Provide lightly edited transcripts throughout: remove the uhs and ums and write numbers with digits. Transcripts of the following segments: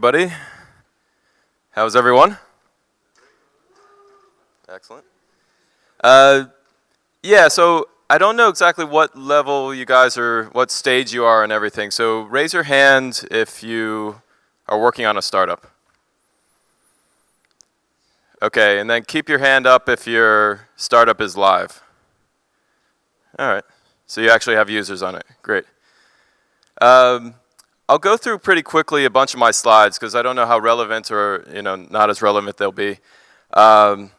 everybody. How's everyone? Excellent. Yeah, so I don't know exactly what level you guys are, what stage you are and everything. So raise your hand if you are working on a startup. Okay, and then keep your hand up if your startup is live. All right, so you actually have users on it. Great. I'll go through pretty quickly a bunch of my slides because I don't know how relevant or not as relevant they'll be. But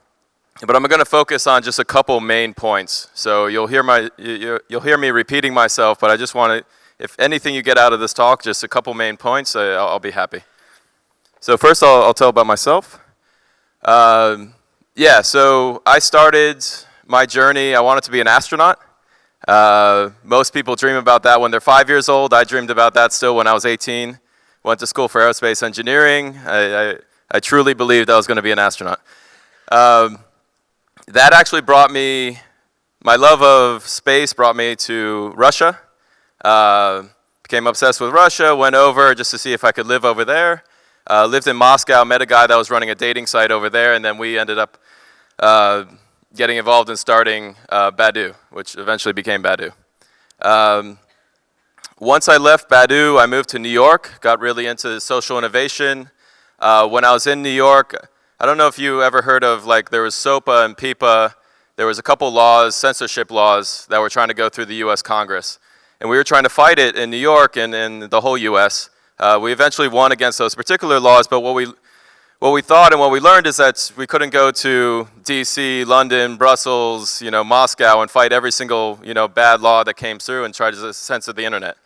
I'm going to focus on just a couple main points. So you'll hear me repeating myself, but I just want to, if anything you get out of this talk, just a couple main points, I'll be happy. So first I'll tell about myself. Yeah, so I started my journey, I wanted to be an astronaut. Most people dream about that when they're 5 years old. I dreamed about that still when I was 18. Went to school for aerospace engineering. I truly believed I was going to be an astronaut. That actually brought me, my love of space brought me to Russia. Became obsessed with Russia, went over just to see if I could live over there. Lived in Moscow, met a guy that was running a dating site over there, and then we ended up getting involved in starting Badu, which eventually became Badu. Once I left Badu, I moved to New York, got really into social innovation. When I was in New York, I don't know if you ever heard of, like, there was SOPA and PIPA. There was a couple laws, censorship laws, that were trying to go through the US Congress. And we were trying to fight it in New York and in the whole US. We eventually won against those particular laws, but what we thought and what we learned is that we couldn't go to DC, London, Brussels, Moscow and fight every single, bad law that came through and try to censor the internet.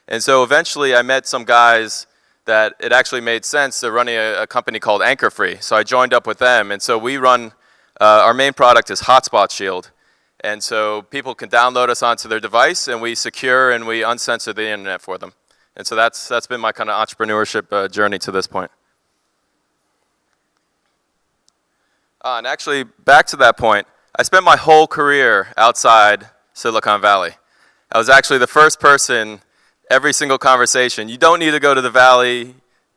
And so eventually I met some guys that it actually made sense. They're running a company called Anchor Free. So I joined up with them. And so we run, our main product is Hotspot Shield. And so people can download us onto their device and we secure and we uncensor the internet for them. And so that's been my kind of entrepreneurship journey to this point. And actually, back to that point, I spent my whole career outside Silicon Valley. I was actually the first person, every single conversation, you don't need to go to the Valley,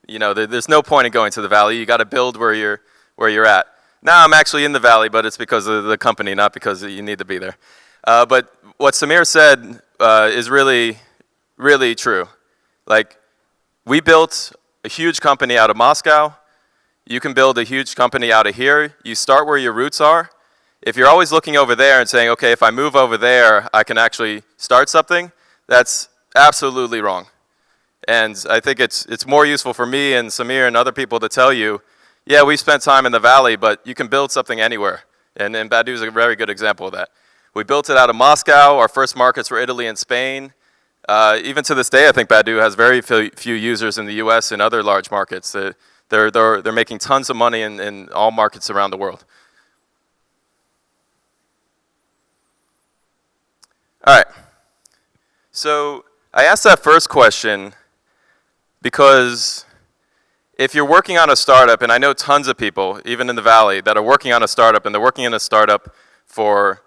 there's no point in going to the Valley, you got to build where you're at. Now I'm actually in the Valley, but it's because of the company, not because you need to be there. But what Samir said is really, really true. Like, we built a huge company out of Moscow. You can build a huge company out of here. You start where your roots are. If you're always looking over there and saying, okay, if I move over there, I can actually start something, that's absolutely wrong. And I think it's more useful for me and Samir and other people to tell you, yeah, we spent time in the Valley, but you can build something anywhere. And Badu is a very good example of that. We built it out of Moscow. Our first markets were Italy and Spain. Even to this day, I think Badu has very few users in the US and other large markets. They're making tons of money in all markets around the world. All right. So I asked that first question because if you're working on a startup, and I know tons of people, even in the Valley, that are working on a startup, and they're working in a startup for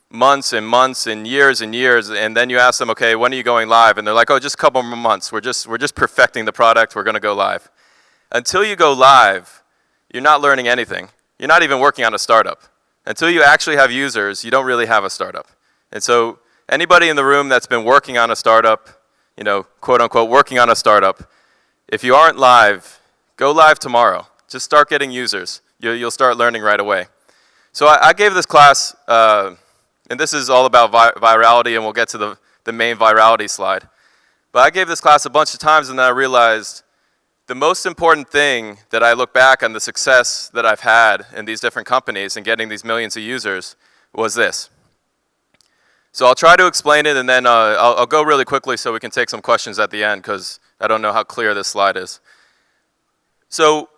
months and months and years, and then you ask them, okay, when are you going live? And they're like, oh, just a couple more months. We're just perfecting the product. We're going to go live. Until you go live, you're not learning anything. You're not even working on a startup. Until you actually have users, you don't really have a startup. And so anybody in the room that's been working on a startup, quote unquote, working on a startup, if you aren't live, go live tomorrow. Just start getting users. You'll start learning right away. So I gave this class, and this is all about virality, and we'll get to the main virality slide. But I gave this class a bunch of times, and then I realized the most important thing that I look back on the success that I've had in these different companies and getting these millions of users was this. So I'll try to explain it, and then I'll go really quickly so we can take some questions at the end, because I don't know how clear this slide is. So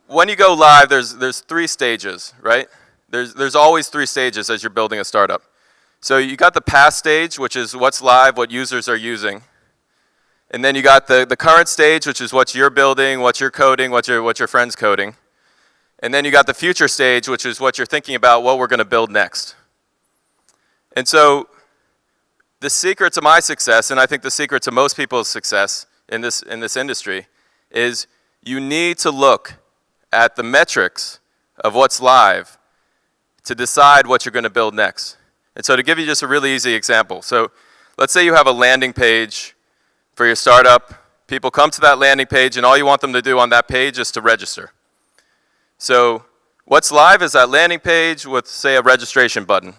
when you go live, there's three stages, right? There's always three stages as you're building a startup. So you got the past stage, which is what's live, what users are using. And then you got the current stage, which is what you're building, what you're coding, what your friend's coding. And then you got the future stage, which is what you're thinking about, what we're going to build next. And so the secret to my success, and I think the secret to most people's success in this industry, is you need to look at the metrics of what's live to decide what you're going to build next. And so to give you just a really easy example, so let's say you have a landing page for your startup. People come to that landing page, and all you want them to do on that page is to register. So what's live is that landing page with, say, a registration button.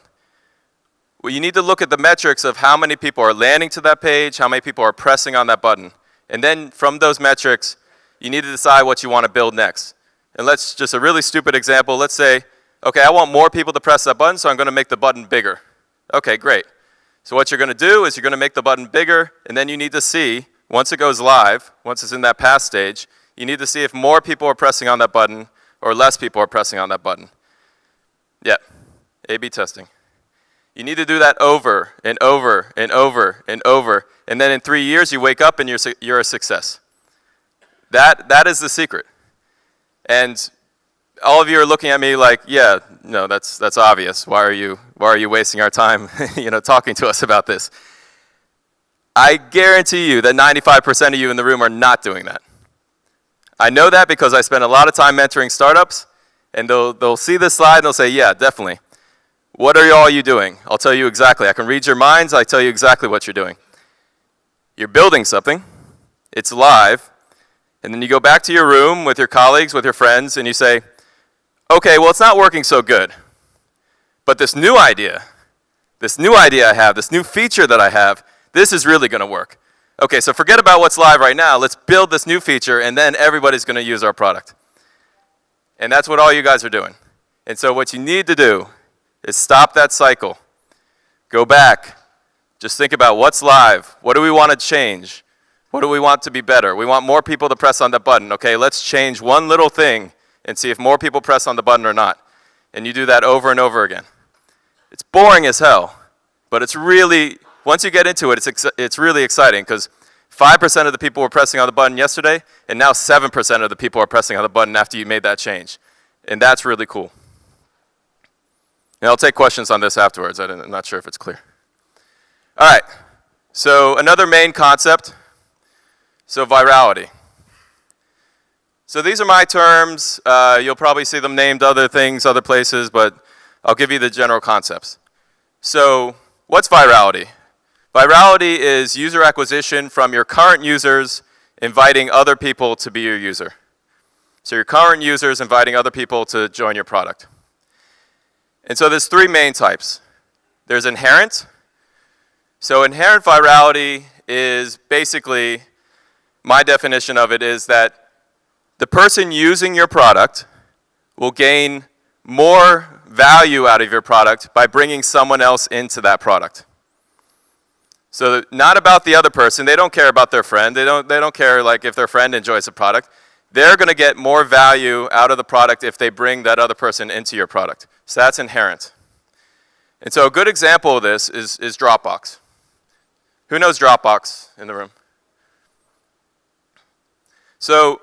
Well, you need to look at the metrics of how many people are landing to that page, how many people are pressing on that button. And then from those metrics, you need to decide what you want to build next. And let's just a really stupid example. Let's say, okay, I want more people to press that button, so I'm going to make the button bigger. Okay, great. So what you're going to do is you're going to make the button bigger, and then you need to see, once it goes live, once it's in that pass stage, you need to see if more people are pressing on that button or less people are pressing on that button. Yeah, A/B testing. You need to do that over and over and over and over, and then in 3 years you wake up and you're a success. That is the secret. And all of you are looking at me like, yeah, no, that's obvious. Why are you wasting our time, talking to us about this? I guarantee you that 95% of you in the room are not doing that. I know that because I spend a lot of time mentoring startups, and they'll see this slide and they'll say, yeah, definitely. What are all you doing? I'll tell you exactly. I can read your minds. I tell you exactly what you're doing. You're building something. It's live. And then you go back to your room with your colleagues, with your friends, and you say, okay, well, it's not working so good. But this new idea I have, this new feature that I have, this is really going to work. Okay, so forget about what's live right now. Let's build this new feature, and then everybody's going to use our product. And that's what all you guys are doing. And so what you need to do is stop that cycle. Go back. Just think about what's live. What do we want to change? What do we want to be better? We want more people to press on the button. Okay, let's change one little thing and see if more people press on the button or not. And you do that over and over again. It's boring as hell, but it's really, once you get into it, it's really exciting because 5% of the people were pressing on the button yesterday, and now 7% of the people are pressing on the button after you made that change. And that's really cool. And I'll take questions on this afterwards. I'm not sure if it's clear. All right, so another main concept, so virality. So these are my terms. You'll probably see them named other things, other places, but I'll give you the general concepts. So what's virality? Virality is user acquisition from your current users inviting other people to be your user. So your current users inviting other people to join your product. And so there's three main types. There's inherent. So inherent virality is basically, my definition of it is that the person using your product will gain more value out of your product by bringing someone else into that product. So not about the other person. They don't care about their friend. They don't care like if their friend enjoys the product. They're going to get more value out of the product if they bring that other person into your product. So that's inherent. And so a good example of this is Dropbox. Who knows Dropbox in the room? So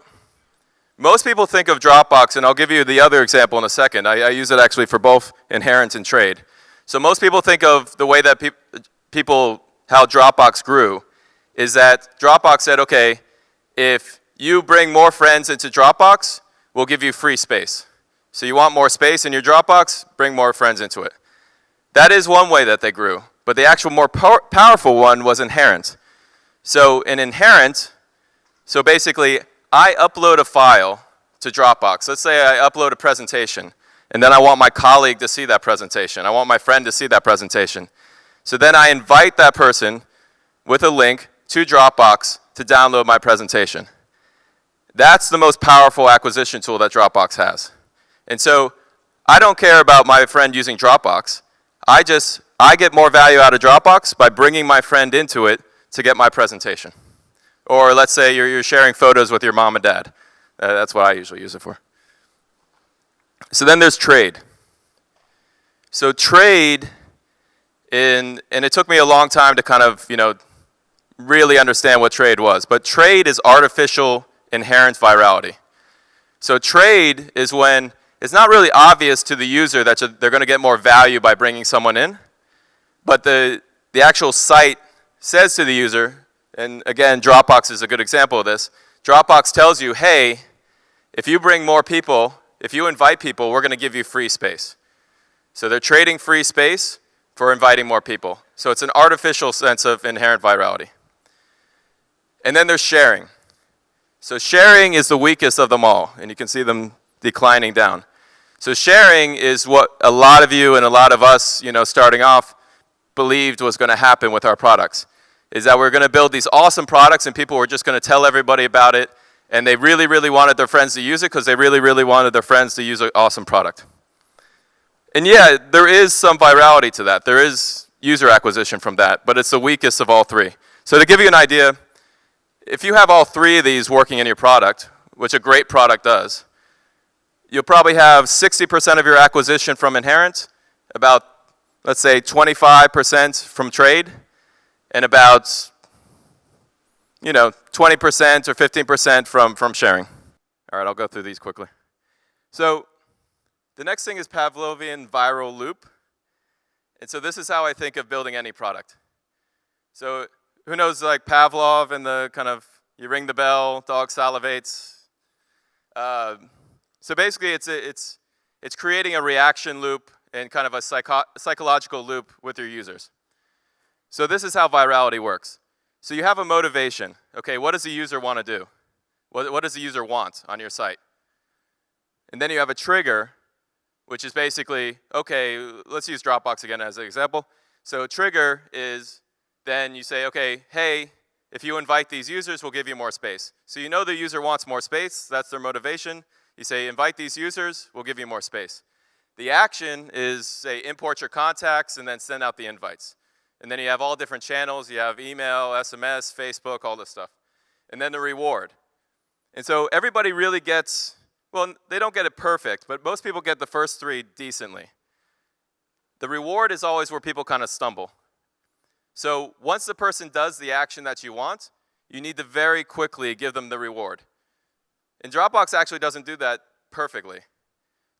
most people think of Dropbox, and I'll give you the other example in a second. I use it actually for both inherent and trade. So most people think of the way that how Dropbox grew is that Dropbox said, okay, if you bring more friends into Dropbox, we'll give you free space. So you want more space in your Dropbox, bring more friends into it. That is one way that they grew. But the actual more powerful one was inherent. So in inherent, so basically, I upload a file to Dropbox. Let's say I upload a presentation, and then I want my colleague to see that presentation. I want my friend to see that presentation. So then I invite that person with a link to Dropbox to download my presentation. That's the most powerful acquisition tool that Dropbox has. And so I don't care about my friend using Dropbox. I get more value out of Dropbox by bringing my friend into it to get my presentation. Or let's say you're sharing photos with your mom and dad. That's what I usually use it for. So then there's trade. So trade, and it took me a long time to kind of, really understand what trade was. But trade is artificial inherent virality. So trade is when it's not really obvious to the user that they're going to get more value by bringing someone in, but the actual site says to the user, and again, Dropbox is a good example of this. Dropbox tells you, hey, If you bring more people, if you invite people, we're going to give you free space. So they're trading free space for inviting more people. So it's an artificial sense of inherent virality. And then there's sharing. So sharing is the weakest of them all, and you can see them declining down. So sharing is what a lot of you and a lot of us, starting off, believed was going to happen with our products, is that we're going to build these awesome products and people were just going to tell everybody about it, and they really, really wanted their friends to use it because they really, really wanted their friends to use an awesome product. And yeah, there is some virality to that. There is user acquisition from that, but it's the weakest of all three. So to give you an idea, if you have all three of these working in your product, which a great product does, you'll probably have 60% of your acquisition from inherent, about, let's say, 25% from trade, and about 20% or 15% from sharing. All right, I'll go through these quickly. So the next thing is Pavlovian viral loop. And so this is how I think of building any product. So who knows, like Pavlov and the kind of, you ring the bell, dog salivates. So basically it's creating a reaction loop and kind of a psychological loop with your users. So this is how virality works. So you have a motivation. Okay, what does the user want to do? What does the user want on your site? And then you have a trigger, which is basically, okay, let's use Dropbox again as an example. So trigger is then you say, okay, hey, if you invite these users, we'll give you more space. So you know the user wants more space. That's their motivation. You say, invite these users, we'll give you more space. The action is, say, import your contacts and then send out the invites. And then you have all different channels. You have email, SMS, Facebook, all this stuff. And then the reward. And so everybody really gets, well, they don't get it perfect, but most people get the first three decently. The reward is always where people kind of stumble. So once the person does the action that you want, you need to very quickly give them the reward. And Dropbox actually doesn't do that perfectly.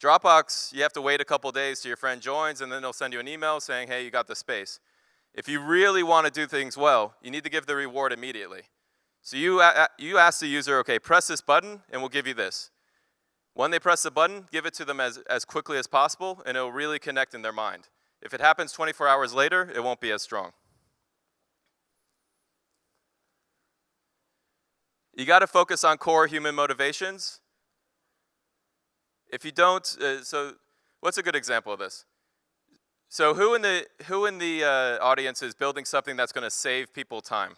Dropbox, you have to wait a couple days till your friend joins, and then they'll send you an email saying, hey, you got the space. If you really want to do things well, you need to give the reward immediately. So you ask the user, okay, press this button, and we'll give you this. When they press the button, give it to them as quickly as possible, and it'll really connect in their mind. If it happens 24 hours later, it won't be as strong. You got to focus on core human motivations. If you don't, so what's a good example of this? So who in the audience is building something that's going to save people time?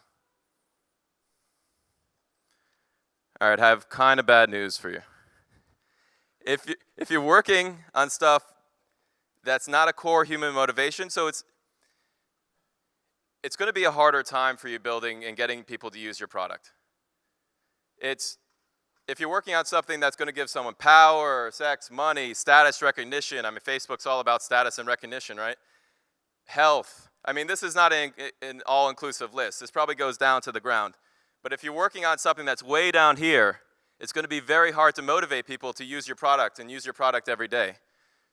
All right, I have kind of bad news for you. If you're working on stuff that's not a core human motivation, so it's going to be a harder time for you building and getting people to use your product. If you're working on something that's going to give someone power, sex, money, status recognition, I mean, Facebook's all about status and recognition, right? Health. I mean, this is not an all-inclusive list. This probably goes down to the ground. But if you're working on something that's way down here, it's going to be very hard to motivate people to use your product and use your product every day.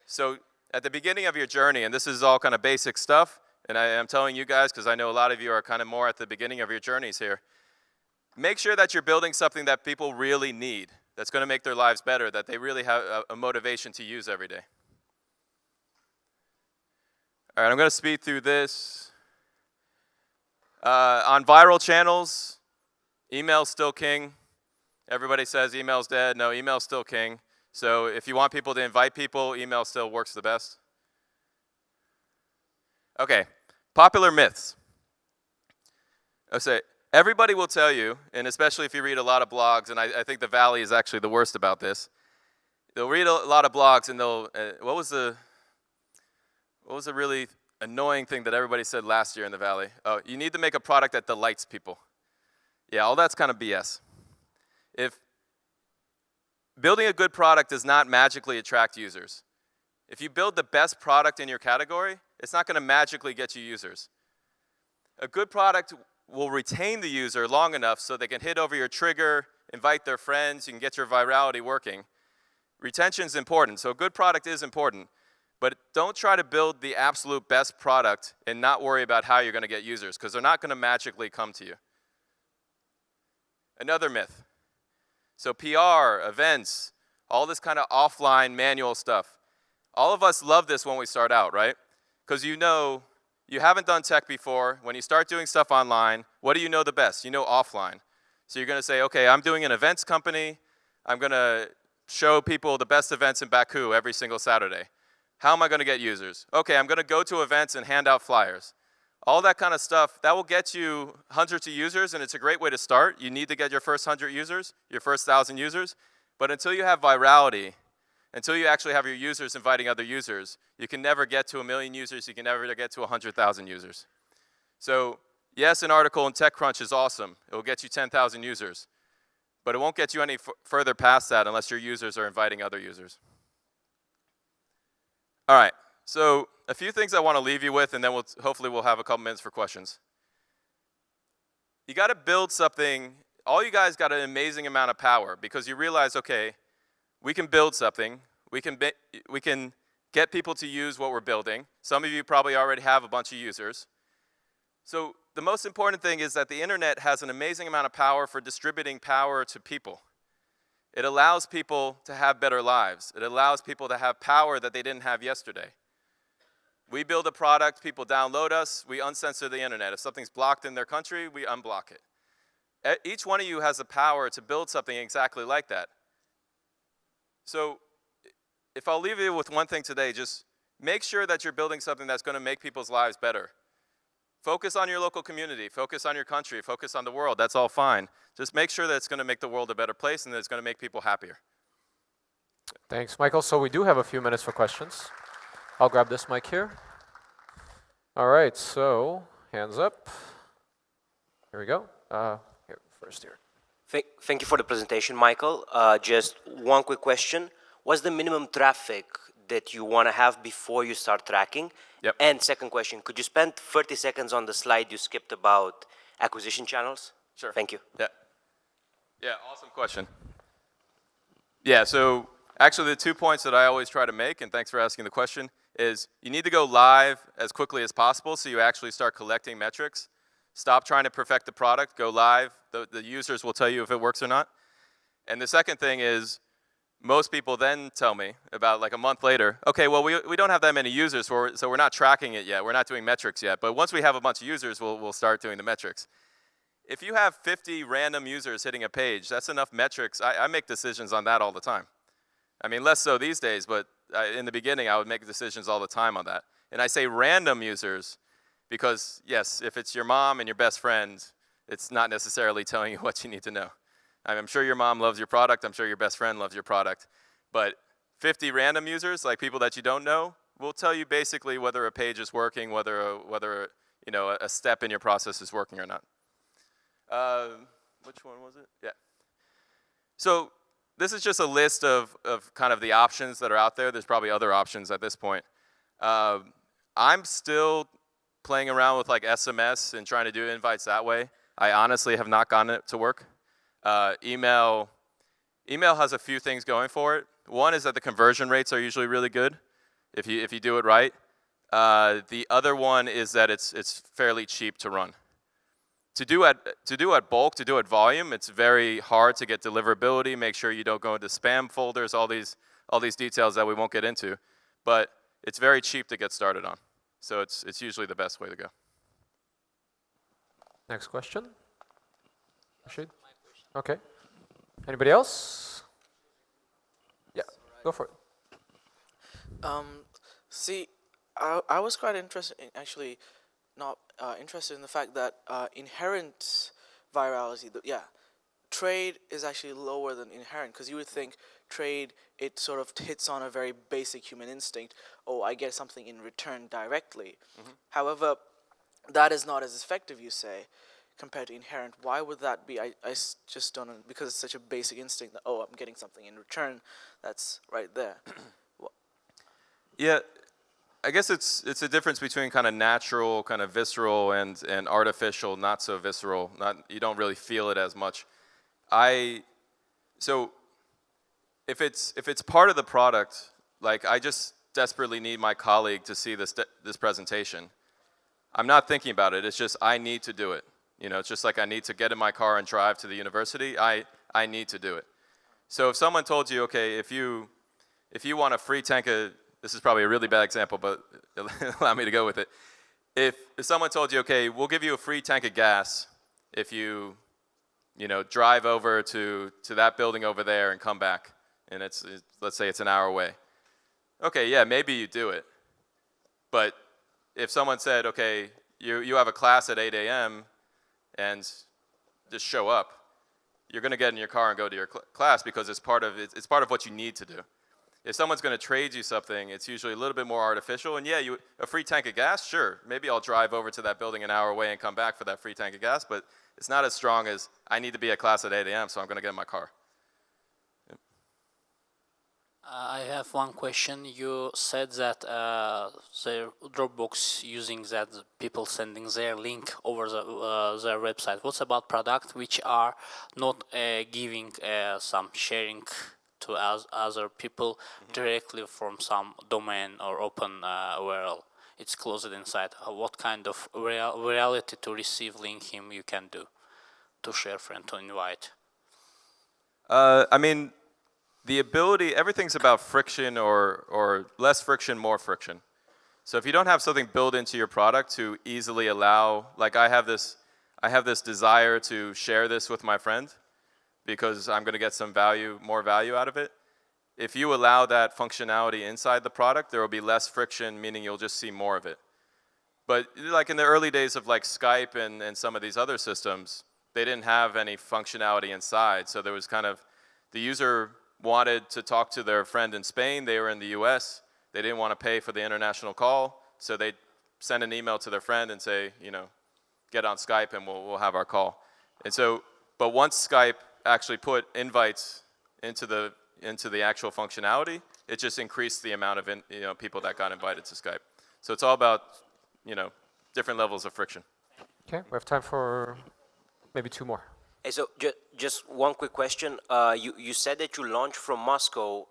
So at the beginning of your journey, and this is all kind of basic stuff, and I'm telling you guys because I know a lot of you are kind of more at the beginning of your journeys here, make sure that you're building something that people really need, that's going to make their lives better, that they really have a motivation to use every day. All right, I'm going to speed through this. On viral channels, email's still king. Everybody says email's dead. No, email's still king. So if you want people to invite people, email still works the best. Okay, popular myths. I'll say, everybody will tell you, and especially if you read a lot of blogs, and I think the Valley is actually the worst about this. They'll read a lot of blogs, and they'll, what was the really annoying thing that everybody said last year in the Valley? Oh, you need to make a product that delights people. Yeah, all that's kind of BS. If building a good product does not magically attract users. If you build the best product in your category, it's not going to magically get you users. A good product will retain the user long enough so they can hit over your trigger, invite their friends, you can get your virality working. Retention is important, so a good product is important, but don't try to build the absolute best product and not worry about how you're going to get users, because they're not going to magically come to you. Another myth. So PR, events, all this kind of offline manual stuff. All of us love this when we start out, right? Because you know you haven't done tech before. When you start doing stuff online, what do you know the best? You know offline. So you're going to say, okay, I'm doing an events company. I'm going to show people the best events in Baku every single Saturday. How am I going to get users? Okay, I'm going to go to events and hand out flyers. All that kind of stuff, that will get you hundreds of users, and it's a great way to start. You need to get your first 100 users, your first 1,000 users. But until you have virality, until you actually have your users inviting other users, you can never get to 1 million users. You can never get to 100,000 users. So yes, an article in TechCrunch is awesome. It will get you 10,000 users. But it won't get you any further past that unless your users are inviting other users. All right, so a few things I want to leave you with, and then hopefully we'll have a couple minutes for questions. You got to build something. All you guys got an amazing amount of power because you realize, okay, we can build something. We can get people to use what we're building. Some of you probably already have a bunch of users. So the most important thing is that the internet has an amazing amount of power for distributing power to people. It allows people to have better lives. It allows people to have power that they didn't have yesterday. We build a product, people download us, we uncensor the internet. If something's blocked in their country, we unblock it. Each one of you has the power to build something exactly like that. So if I'll leave you with one thing today, just make sure that you're building something that's going to make people's lives better. Focus on your local community, focus on your country, focus on the world, that's all fine. Just make sure that it's going to make the world a better place and that it's going to make people happier. Thanks, Michael. So we do have a few minutes for questions. I'll grab this mic here. All right, so hands up. Here we go. Here, first here. Thank you for the presentation, Michael. Just one quick question. What's the minimum traffic that you want to have before you start tracking? Yep. And second question, could you spend 30 seconds on the slide you skipped about acquisition channels? Sure. Thank you. Yeah, awesome question. Yeah, so actually the 2 points that I always try to make, and thanks for asking the question, is you need to go live as quickly as possible so you actually start collecting metrics. Stop trying to perfect the product, go live. The users will tell you if it works or not. And the second thing is, most people then tell me about like a month later, okay, well, we don't have that many users, so we're not tracking it yet. We're not doing metrics yet. But once we have a bunch of users, we'll start doing the metrics. If you have 50 random users hitting a page, that's enough metrics. I make decisions on that all the time. I mean, less so these days, but in the beginning, I would make decisions all the time on that. And I say random users because, yes, if it's your mom and your best friend, it's not necessarily telling you what you need to know. I'm sure your mom loves your product. I'm sure your best friend loves your product. But 50 random users, like people that you don't know, will tell you basically whether a page is working, whether a step in your process is working or not. Which one was it? Yeah. So this is just a list of kind of the options that are out there. There's probably other options at this point. I'm still playing around with like SMS and trying to do invites that way. I honestly have not gotten it to work. Email has a few things going for it. One is that the conversion rates are usually really good if you do it right. The other one is that it's fairly cheap to run. To do at bulk, to do at volume, it's very hard to get deliverability. Make sure you don't go into spam folders, all these details that we won't get into. But it's very cheap to get started on. So it's usually the best way to go. Next question. Rashid? Okay. Anybody else? Yeah, go for it. See, I was quite interested in actually not interested in the fact that inherent virality, trade is actually lower than inherent, because you would think trade, it sort of hits on a very basic human instinct. Oh, I get something in return directly. Mm-hmm. However, that is not as effective, you say, compared to inherent. Why would that be? I just don't know, because it's such a basic instinct that, oh, I'm getting something in return. That's right there. Yeah, I guess it's a difference between kind of natural, kind of visceral, and artificial, not so visceral. You don't really feel it as much. So if it's part of the product, like I just desperately need my colleague to see this presentation. I'm not thinking about it. It's just I need to do it. You know, it's just like I need to get in my car and drive to the university. I need to do it. So if someone told you, okay, if you want a free tank of, this is probably a really bad example, but allow me to go with it. If someone told you, okay, we'll give you a free tank of gas if you drive over to that building over there and come back, and let's say it's an hour away. Okay, yeah, maybe you do it. But if someone said, okay, you have a class at 8 a.m. and just show up, you're going to get in your car and go to your class because it's part of what you need to do. If someone's going to trade you something, it's usually a little bit more artificial. And yeah, a free tank of gas, sure. Maybe I'll drive over to that building an hour away and come back for that free tank of gas, but it's not as strong as I need to be at class at 8 a.m., so I'm going to get in my car. I have one question. You said that the Dropbox using that people sending their link over their website. What's about products which are not giving some sharing to other people directly from some domain or open URL? It's closed inside. What kind of virality to receive link him you can do to share friend to invite? I mean, the ability, everything's about friction or less friction, more friction. So if you don't have something built into your product to easily allow, like I have this desire to share this with my friend because I'm going to get some more value out of it. If you allow that functionality inside the product, there will be less friction, meaning you'll just see more of it. But like in the early days of like Skype and some of these other systems, they didn't have any functionality inside. So there was kind of, the user wanted to talk to their friend in Spain. They were in the US. They didn't want to pay for the international call. So they send an email to their friend and say, get on Skype and we'll have our call. And so, but once Skype actually put invites into the actual functionality, it just increased the amount of people that got invited to Skype. So it's all about different levels of friction. Okay, we have time for maybe two more. Hey, so just one quick question. You said that you launched from Moscow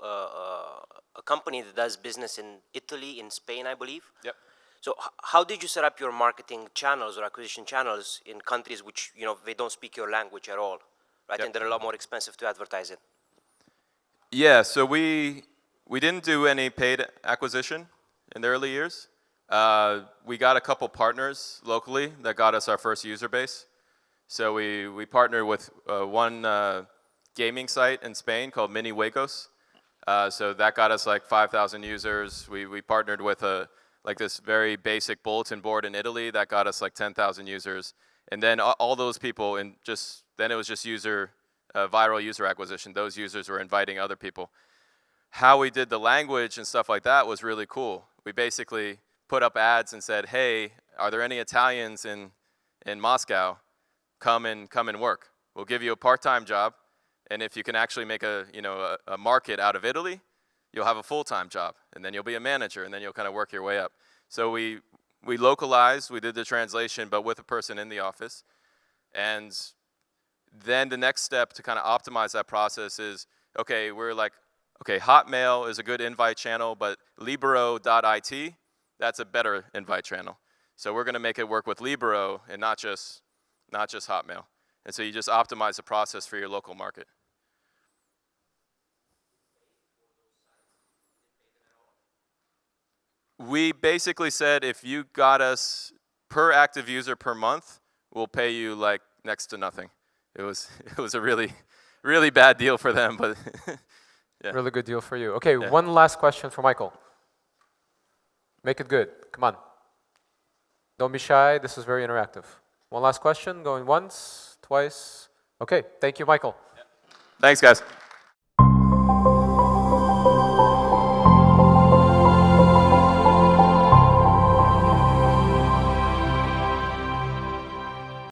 a company that does business in Italy, in Spain, I believe. Yep. So how did you set up your marketing channels or acquisition channels in countries which they don't speak your language at all, right? Yep. And they're a lot more expensive to advertise in. Yeah, so we didn't do any paid acquisition in the early years. We got a couple partners locally that got us our first user base. So we partnered with one gaming site in Spain called Mini Huecos. So that got us like 5,000 users. We partnered with like this very basic bulletin board in Italy that got us like 10,000 users. And then all those people, then it was just viral user acquisition. Those users were inviting other people. How we did the language and stuff like that was really cool. We basically put up ads and said, hey, are there any Italians in Moscow? Come and work. We'll give you a part-time job, and if you can actually make a market out of Italy, you'll have a full-time job, and then you'll be a manager, and then you'll kind of work your way up. So we localized, we did the translation, but with a person in the office, and then the next step to kind of optimize that process is, okay, we're like, okay, Hotmail is a good invite channel, but Libero.it, that's a better invite channel. So we're going to make it work with Libero and not just Hotmail. And so you just optimize the process for your local market. We basically said if you got us per active user per month, we'll pay you like next to nothing. It was a really, really bad deal for them, but yeah. Really good deal for you. Okay, Yeah. One last question for Michael. Make it good. Come on. Don't be shy. This is very interactive. One last question, going once, twice. Okay, thank you, Michael. Thanks, guys.